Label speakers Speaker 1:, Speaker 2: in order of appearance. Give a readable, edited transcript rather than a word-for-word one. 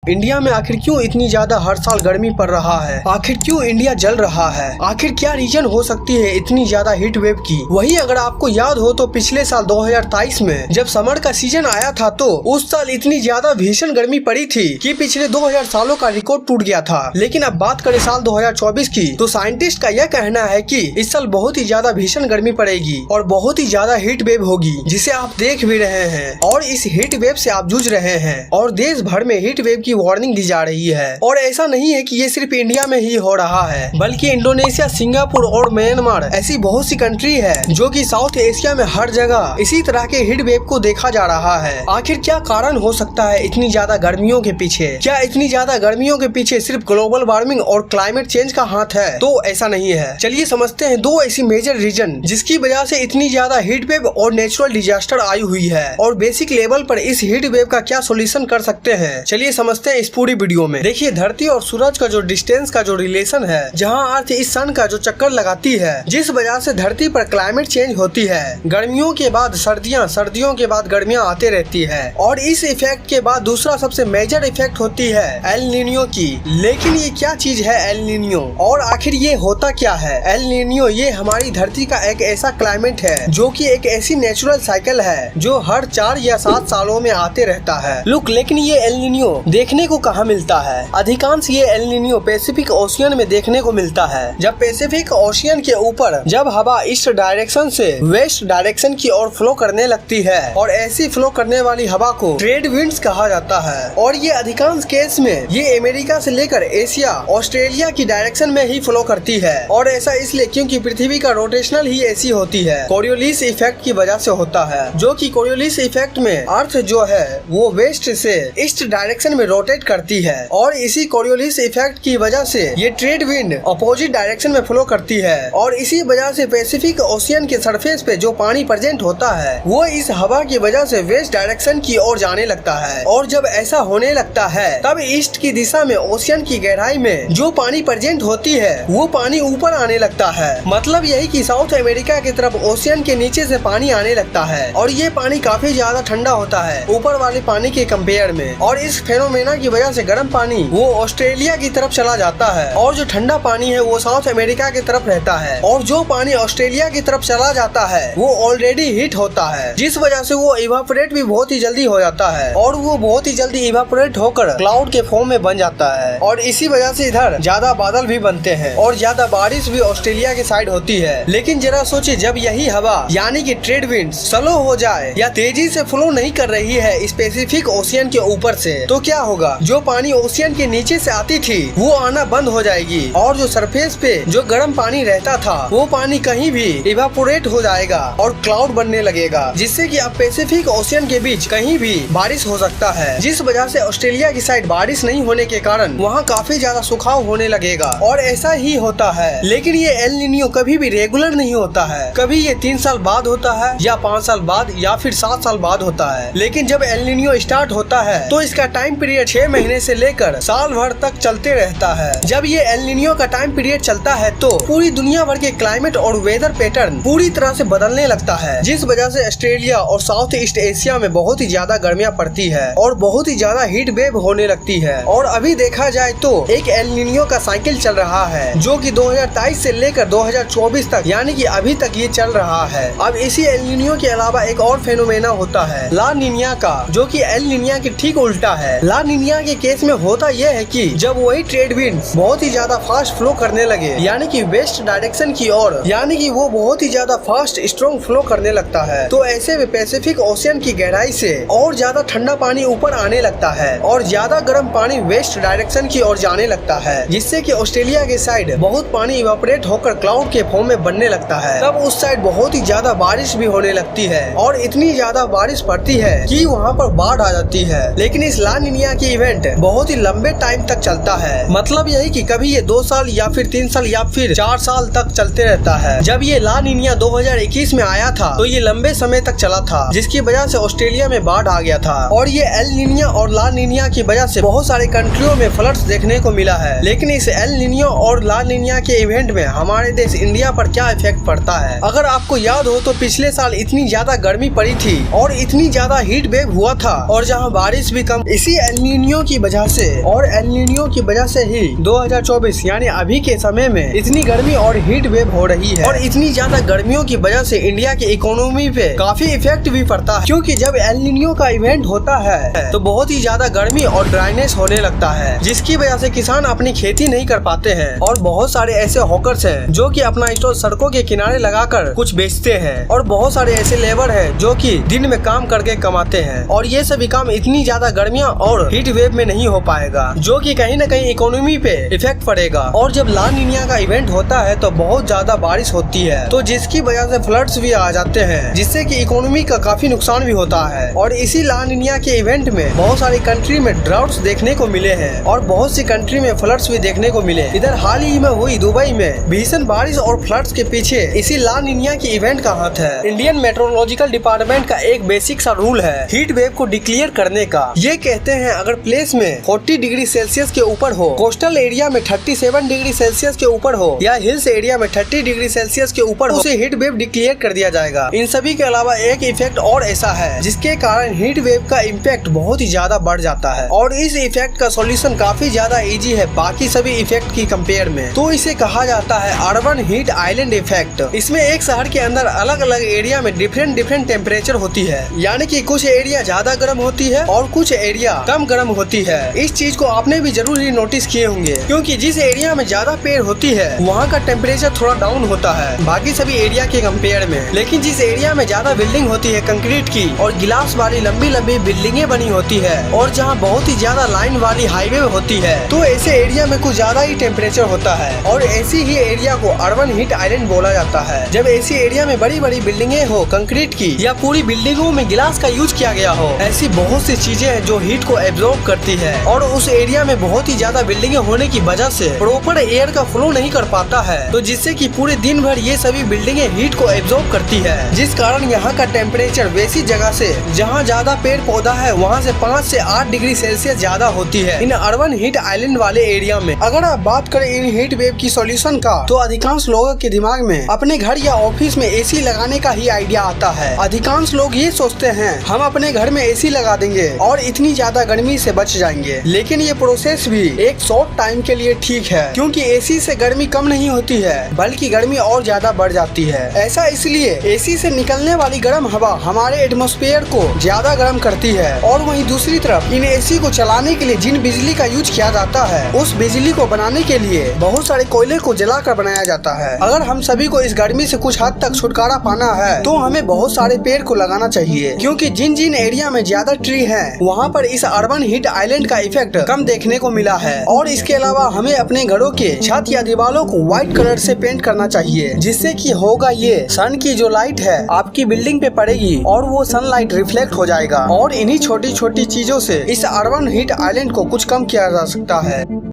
Speaker 1: India में आखिर क्यों इतनी ज्यादा हर साल गर्मी पड़ रहा है? आखिर क्यों इंडिया जल रहा है? आखिर क्या रीजन हो सकती है इतनी ज्यादा हीट वेव की? वही अगर आपको याद हो तो पिछले साल 2023 में जब समर का सीजन आया था तो उस साल इतनी ज्यादा भीषण गर्मी पड़ी थी कि पिछले 2000 सालों का रिकॉर्ड टूट गया था। लेकिन अब बात करें साल 2024 की तो साइंटिस्ट का यह कहना है कि इस साल बहुत ही ज्यादा भीषण गर्मी पड़ेगी और बहुत ही ज्यादा हीट वेव होगी, जिसे आप देख भी रहे हैं और इस हीट वेव से आप जूझ रहे हैं और देश भर में हीट वेव की वार्निंग दी जा रही है। और ऐसा नहीं है कि ये सिर्फ इंडिया में ही हो रहा है, बल्कि इंडोनेशिया, सिंगापुर और म्यांमार ऐसी बहुत सी कंट्री है जो कि साउथ एशिया में हर जगह इसी तरह के हीट वेव को देखा जा रहा है। आखिर क्या कारण हो सकता है इतनी ज्यादा गर्मियों के पीछे? क्या इतनी ज्यादा गर्मियों के पीछे सिर्फ ग्लोबल वार्मिंग और क्लाइमेट चेंज का हाथ है? तो ऐसा नहीं है। चलिए समझते हैं दो ऐसी मेजर रीजन जिसकी वजह से इतनी ज्यादा हीट वेव और नेचुरल डिजास्टर आई हुई है और बेसिक लेवल पर इस हीट वेव का क्या सोल्यूशन कर सकते हैं। चलिए समझते हैं इस पूरी वीडियो में। देखिए, धरती और सूरज का जो डिस्टेंस का जो रिलेशन है, जहां अर्थ इस सन का जो चक्कर लगाती है, जिस वजह से धरती पर क्लाइमेट चेंज होती है। गर्मियों के बाद सर्दियां, सर्दियों के बाद गर्मियां आते रहती है और इस इफेक्ट के बाद दूसरा सबसे मेजर इफेक्ट होती है एल नीनियो की। लेकिन ये क्या चीज है एल नीनियो और आखिर ये होता क्या है? एल नीनियो ये हमारी धरती का एक ऐसा क्लाइमेट है जो कि एक ऐसी नेचुरल साइकिल है जो हर 4 या 7 सालों में आते रहता है। लुक, लेकिन ये एल नीनियो देखने को कहाँ मिलता है? अधिकांश ये एल नीनियो पैसिफिक ओशियन में देखने को मिलता है। जब पैसिफिक ओशियन के ऊपर जब हवा ईस्ट डायरेक्शन से वेस्ट डायरेक्शन की ओर फ्लो करने लगती है और ऐसी फ्लो करने वाली हवा को ट्रेड विंड्स कहा जाता है और ये अधिकांश केस में ये अमेरिका से लेकर एशिया, ऑस्ट्रेलिया की डायरेक्शन में ही फ्लो करती है। और ऐसा इसलिए क्योंकि पृथ्वी का रोटेशनल ही ऐसी होती है। कोरियोलिस इफेक्ट की वजह से होता है, जो कि कोरियोलिस इफेक्ट में अर्थ जो है वो वेस्ट से ईस्ट डायरेक्शन में रोटेट करती है और इसी कोरियोलिस इफेक्ट की वजह से ये ट्रेड विंड अपोजिट डायरेक्शन में फ्लो करती है और इसी वजह से पैसिफिक ओशियन के सरफेस पे जो पानी प्रेजेंट होता है वो इस हवा की वजह से वेस्ट डायरेक्शन की ओर जाने लगता है। और जब ऐसा होने लगता है तब ईस्ट की दिशा में ओशियन की गहराई में जो पानी प्रेजेंट होती है वो पानी ऊपर आने लगता है। मतलब यही कि साउथ अमेरिका की तरफ ओशियन के नीचे से पानी आने लगता है और ये पानी काफी ज्यादा ठंडा होता है ऊपर वाले पानी के कंपेयर में। और इस फेनोमेना की वजह से गर्म पानी वो ऑस्ट्रेलिया की तरफ चला जाता है और जो ठंडा पानी है वो साउथ अमेरिका की तरफ रहता है और जो पानी ऑस्ट्रेलिया की तरफ चला जाता है वो ऑलरेडी हीट होता है, जिस वजह से वो इवापोरेट भी बहुत ही जल्दी हो जाता है और वो बहुत ही जल्दी इवापोरेट होकर क्लाउड के फॉर्म में बन जाता है। और इसी वजह से इधर ज्यादा बादल भी बनते हैं और ज्यादा बारिश भी ऑस्ट्रेलिया की साइड होती है। लेकिन जरा सोचिए, जब यही हवा यानी कि ट्रेड विंड स्लो हो जाए या तेजी से फ्लो नहीं कर रही है स्पेसिफिक ओशियन के ऊपर से, तो क्या होगा? जो पानी ओशियन के नीचे से आती थी वो आना बंद हो जाएगी और जो सरफेस पे जो गर्म पानी रहता था वो पानी कहीं भी इवापोरेट हो जाएगा और क्लाउड बनने लगेगा, जिससे कि अब पैसिफिक ओशियन के बीच कहीं भी बारिश हो सकता है, जिस वजह से ऑस्ट्रेलिया की साइड बारिश नहीं होने के कारण वहाँ काफी ज्यादा सुखाव होने लगेगा। और ऐसा ही होता है। लेकिन ये एल नीनियो कभी भी रेगुलर नहीं होता है। कभी ये 3 साल बाद होता है या 5 साल बाद या फिर 7 साल बाद होता है। लेकिन जब एल नीनियो स्टार्ट होता है तो इसका टाइम पीरियड 6 महीने से लेकर साल भर तक चलते रहता है। जब ये एल नीनियो का टाइम पीरियड चलता है तो पूरी दुनिया भर के क्लाइमेट और वेदर पैटर्न पूरी तरह से बदलने लगता है, जिस वजह से ऑस्ट्रेलिया और साउथ ईस्ट एशिया में बहुत ही ज्यादा गर्मियाँ पड़ती है और बहुत ही ज्यादा हीट वेव होने लगती है। और अभी देखा जाए तो एक एल नीनियो का साइकिल चल रहा है जो कि 2023 से लेकर 2024 तक यानी कि अभी तक ये चल रहा है। अब इसी एल नीनियो के अलावा एक और फेनोमेना होता है ला नीनिया का, जो कि एल नीनिया के ठीक उल्टा है। ला नीनिया के केस में होता यह है कि जब वही ट्रेड विंड बहुत ही ज्यादा फास्ट फ्लो करने लगे यानी कि वेस्ट डायरेक्शन की ओर, यानी कि वो बहुत ही ज्यादा फास्ट स्ट्रॉन्ग फ्लो करने लगता है, तो ऐसे में पैसिफिक ओशियन की गहराई से और ज्यादा ठंडा पानी ऊपर आने लगता है और ज्यादा गर्म पानी वेस्ट डायरेक्शन की ओर जाने लगता है, जिससे कि ऑस्ट्रेलिया के साइड बहुत पानी इवापोरेट होकर क्लाउड के फॉर्म में बनने लगता है। तब उस साइड बहुत ही ज्यादा बारिश भी होने लगती है और इतनी ज्यादा बारिश पड़ती है कि वहाँ पर बाढ़ आ जाती है। लेकिन इस ला नीनिया की इवेंट बहुत ही लंबे टाइम तक चलता है। मतलब यही कि कभी ये 2 साल या फिर 3 साल या फिर 4 साल तक चलते रहता है। जब ये ला नीनिया 2021 में आया था तो ये लंबे समय तक चला था, जिसकी वजह से ऑस्ट्रेलिया में बाढ़ आ गया था और ये एल नीनिया और ला नीनिया की वजह से बहुत सारे कंट्रियों में फ्लड्स देखने को मिला है। लेकिन इस एल नीनिया और ला नीनिया के इवेंट में हमारे देश इंडिया पर क्या इफेक्ट पड़ता है? अगर आपको याद हो तो पिछले साल इतनी ज्यादा गर्मी पड़ी थी और इतनी ज्यादा हीट वेव हुआ था और जहाँ बारिश भी कम। इसी एल नीनियो की वजह से और एल नीनियो की वजह से ही 2024 यानी अभी के समय में इतनी गर्मी और हीट वेव हो रही है। और इतनी ज्यादा गर्मियों की वजह से इंडिया की इकोनॉमी पे काफी इफेक्ट भी पड़ता है, क्योंकि जब एल नीनियो का इवेंट होता है तो बहुत ही ज्यादा गर्मी और ड्राइनेस होने लगता है, जिसकी वजह से किसान अपनी खेती नहीं कर पाते हैं। और बहुत सारे ऐसे हॉकर्स हैं जो कि अपना स्टॉल सड़कों के किनारे लगाकर कुछ बेचते हैं, और बहुत सारे ऐसे लेबर हैं जो कि दिन में काम करके कमाते हैं। और ये सभी काम इतनी ज्यादा गर्मियां और हीट वेव में नहीं हो पाएगा, जो कि कहीं न कहीं इकोनॉमी पे इफेक्ट पड़ेगा। और जब ला नीनिया का इवेंट होता है तो बहुत ज्यादा बारिश होती है, तो जिसकी वजह से फ्लड्स भी आ जाते हैं, जिससे कि इकोनॉमी का काफी नुकसान भी होता है। और इसी ला नीनिया के इवेंट में बहुत सारी कंट्री में ड्राउट्स देखने को मिले हैं और बहुत सी कंट्री में फ्लड्स भी देखने को मिले। इधर हाल ही में हुई दुबई में भीषण बारिश और फ्लड्स के पीछे इसी ला नीनिया की इवेंट का हाथ है। इंडियन मेट्रोलॉजिकल डिपार्टमेंट का एक बेसिक सा रूल है हीट वेव को डिक्लेयर करने का। ये कहते हैं अगर प्लेस में 40 डिग्री सेल्सियस के ऊपर हो, कोस्टल एरिया में 37 डिग्री सेल्सियस के ऊपर हो या हिल्स एरिया में 30 डिग्री सेल्सियस के ऊपर हो, उसे हीट वेव डिक्लेयर कर दिया जाएगा। इन सभी के अलावा एक इफेक्ट और ऐसा है जिसके कारण हीट वेव का इम्पैक्ट बहुत ही ज्यादा बढ़ जाता है, और इस इफेक्ट का सॉल्यूशन काफी ज्यादा इजी है बाकी सभी इफेक्ट की कंपेयर में। तो इसे कहा जाता है अर्बन हीट आइलैंड इफेक्ट। इसमें एक शहर के अंदर अलग अलग एरिया में डिफरेंट टेम्परेचर होती है, यानी कि कुछ एरिया ज्यादा गर्म होती है और कुछ एरिया कम गर्म होती है। इस चीज को आपने भी जरूर ही नोटिस किए होंगे, क्योंकि जिस एरिया में ज्यादा पेड़ होती है वहाँ का टेम्परेचर थोड़ा डाउन होता है बाकी सभी एरिया के कंपेयर में। लेकिन जिस एरिया में ज्यादा बिल्डिंग होती है कंक्रीट की और गिलास वाली लंबी लंबी बिल्डिंगे बनी होती है और जहाँ बहुत ही ज्यादा लाइन वाली हाईवे होती है, तो ऐसे एरिया में कुछ ज्यादा ही टेम्परेचर होता है, और ऐसी ही एरिया को अर्बन हीट आइलैंड बोला जाता है। जब ऐसी एरिया में बड़ी बड़ी बिल्डिंगे हो कंक्रीट की या पूरी बिल्डिंगों में गिलास का यूज किया गया हो, ऐसी बहुत सी चीजें हैं जो हीट को एब्जॉर्ब करती है, और उस एरिया में बहुत ही ज्यादा बिल्डिंगे होने की वजह से प्रॉपर एयर का फ्लो नहीं कर पाता है, तो जिससे कि पूरे दिन भर ये सभी बिल्डिंगे हीट को एब्जॉर्ब करती है, जिस कारण यहाँ का टेम्परेचर वैसी जगह से जहाँ ज्यादा पेड़ पौधा है वहाँ से 5 से 8 डिग्री सेल्सियस ज्यादा होती है इन अर्बन हीट आइलैंड वाले एरिया में। अगर आप बात करें इन हीट वेव की सॉल्यूशन का, तो अधिकांश लोगों के दिमाग में अपने घर या ऑफिस में एसी लगाने का ही आइडिया आता है। अधिकांश लोग ये सोचते हैं हम अपने घर में एसी लगा देंगे और इतनी ज्यादा गर्मी से बच जाएंगे, लेकिन ये प्रोसेस भी एक शॉर्ट टाइम के लिए ठीक है, क्योंकि एसी से गर्मी कम नहीं होती है बल्कि गर्मी और ज्यादा बढ़ जाती है। ऐसा इसलिए एसी से निकलने वाली गर्म हवा हमारे एटमॉस्फेयर को ज्यादा गर्म करती है, और वहीं दूसरी तरफ इन एसी को चलाने के लिए जिन बिजली का यूज किया जाता है उस बिजली को बनाने के लिए बहुत सारे कोयले को जलाकर बनाया जाता है। अगर हम सभी को इस गर्मी से कुछ हद तक छुटकारा पाना है तो हमें बहुत सारे पेड़ को लगाना चाहिए, क्योंकि जिन जिन एरिया में ज्यादा ट्री है वहाँ पर इस अर्बन हीट आइलैंड का इफेक्ट कम देखने को मिला है। और इसके अलावा हमें अपने घरों के छत या दीवारों को व्हाइट कलर से पेंट करना चाहिए, जिससे कि होगा ये सन की जो लाइट है आपकी बिल्डिंग पे पड़ेगी और वो सनलाइट रिफ्लेक्ट हो जाएगा, और इन्हीं छोटी छोटी चीजों से इस अर्बन हीट आइलैंड को कुछ कम किया जा सकता है।